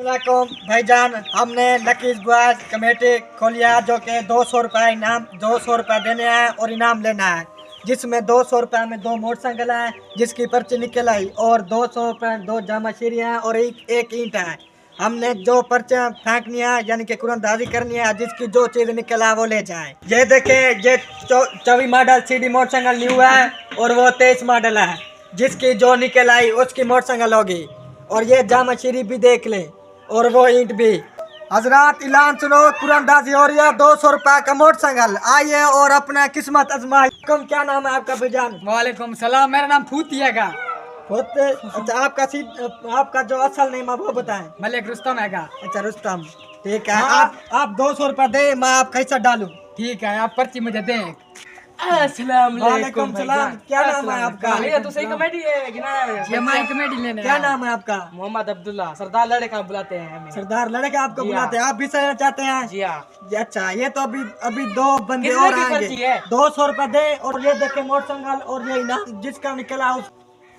अस्सलामुअलैकुम भाईजान, हमने लकीज बॉयज कमेटी खोलिया जो कि 200 रुपये इनाम 200 रुपये देने हैं और इनाम लेना है, जिसमें 200 रुपये में 2 मोटरसाइकिल है जिसकी पर्ची निकल आई और 200 रुपये 2 जामा शीरी हैं और एक ईंट है। हमने जो पर्चा फेंकनी है यानी कि कुरंदाजी करनी है, जिसकी जो चीज़ निकल है वो ले जाए। ये देखे ये 24 मॉडल सीडी मोटरसाइकिल न्यू है और वो 23 मॉडल है, जिसकी जो निकल आई उसकी मोटरसाइकिल होगी। और ये जामा शीरी भी देख ले और वो ईंट भी। हजरात ऐलान सुनो, कुरंदाजी हो रही है, 200 रुपये का मोटरसाइकिल। आइए और अपना किस्मत आजमाइए। क्या नाम है आपका भाईजान? वालेकुम सलाम, मेरा नाम फूतिया का। अच्छा, आपका जो असल नेम है वो बताएं। मलिक रुस्तम है का। अच्छा रुस्तम, ठीक है। आप 200 रुपये दे, मैं आप कैसा डालूं? ठीक है, आप पर्ची मुझे दें। अस्सलाम वालेकुम सलाम। क्या नाम है आपका? ये तो सही कमेटी है कि ना? ये हमारी कमेटी लेने। क्या नाम है आपका? मोहम्मद अब्दुल्ला, सरदार लड़का बुलाते हैं हमें। सरदार लड़का आपको बुलाते हैं, आप भी सहना चाहते हैं? जी हाँ। अच्छा, ये तो अभी 2 बंदे और आएंगे। 200 रुपये दे और ये देखे मोटरसाइकिल और ये इनाम जिसका निकला उस।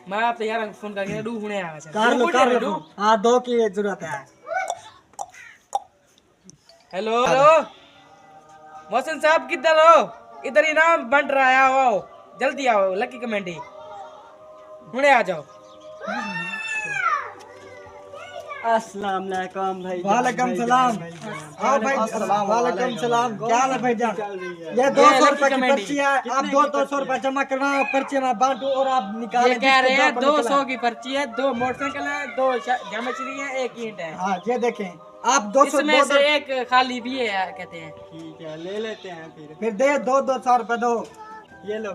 मैं आपसे यार फोन करके डू होने आया है। कर लो। हाँ, 2 की जरूरत है। हेलो मोहसिन साहब, किधर हो? इधर इनाम बंट रहा है, आओ जल्दी आओ, लकी कमेटी हुने आ जाओ। अस्सलाम वालेकुम भाई। वालेकुम सलाम। हाँ भाई, वालेकुम सलाम। क्या हाल है भाईजान? ये 200 रुपए की पर्ची है, आप 200 रुपए जमा करवाओ, पर्ची में बांटू और आप निकाल। ये कह रहे हैं 200 की पर्ची है, 2 मोटरसाइकिल है, 2 जामचरी है, 1 ईंट है। हाँ, ये देखें आप 200 में से एक खाली भी है कहते हैं। ठीक है, ले लेते हैं फिर दे 200 रुपए दो। ये लो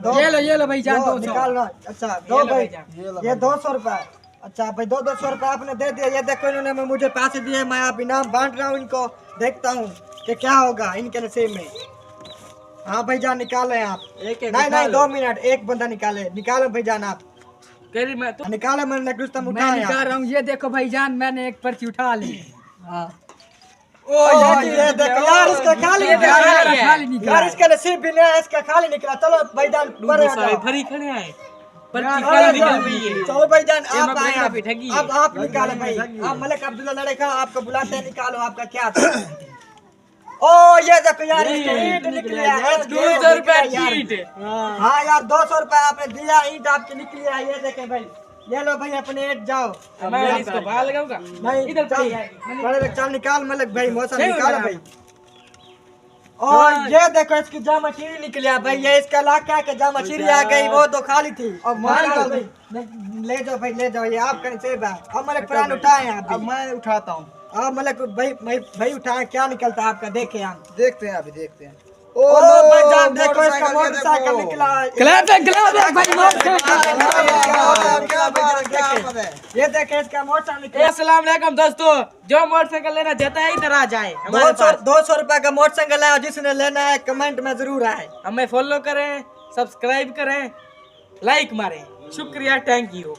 भाईजान, 200 निकाल लो। अच्छा, दो भाई, ये 200 रुपए। अच्छा भाई, 200 रुपए आपने दे दिया। ये देखो इन्होंने मुझे पैसे दिए, मैं आप इनाम बांट रहा हूँ इनको। देखता हूँ कि क्या होगा इनके नसीब में। हाँ भाईजान, निकाले आप। नहीं 2 मिनट, एक बंदा निकालो भाईजान आप। निकालो, मैंने रुस्तम उठाया। मैं निकाल रहा हूँ। ये देखो भाईजान, मैंने एक पर्ची उठा ली। हाँ, ये देखो यार, इसका खाली निकला। यार इसका नसीब भी नहीं है, इसका खाली निकला। चलो भाईजान, भरी खड़े आए, पर्ची खाली निकल गई है। चलो भाईजान, आप आए, अब आप निकालो भाई। आप मलिक अब्दुल्ला लड़का, आपको बुलाते हैं, निकालो आपका क्या था। ओ ये देखो यार, इसका ईंट निकली है। 200 रुपए की ईंट। हाँ यार, 200 रुपए आपने दिया, ईंट आपकी निकली है। ये देखें भाई, ये लो भाई, अपने ईंट जाओ। मैं इसको बाहर लगाऊंगा। नहीं, इधर चल निकाल मलिक भाई, मौसम निकालो भाई। और ये देखो इसकी जामा शीरी निकली है भाई। ये इसका इलाका है कि जामा शीरी आ गई, वो तो खाली थी। और ले जाओ भाई, ले जाओ, ये आपका नसीब है। अब मलिक प्राण उठाए हैं, अब मैं उठाता हूँ। अब मलिक भाई उठाए, क्या निकलता है आपका, देखे हम। देखते हैं अभी, देखते हैं। ओ भाईजान देखो, इसका मोटरसाइकिल निकला। ये देखे इसका मोटरसाइकिल। अस्सलाम वालेकुम दोस्तों, जो मोटरसाइकिल लेना चाहता है इधर आ जाए। 200 रुपए का मोटरसाइकिल है, जिसने लेना है कमेंट में जरूर आए। हमें फॉलो करें, सब्सक्राइब करें, लाइक मारें। शुक्रिया, थैंक यू।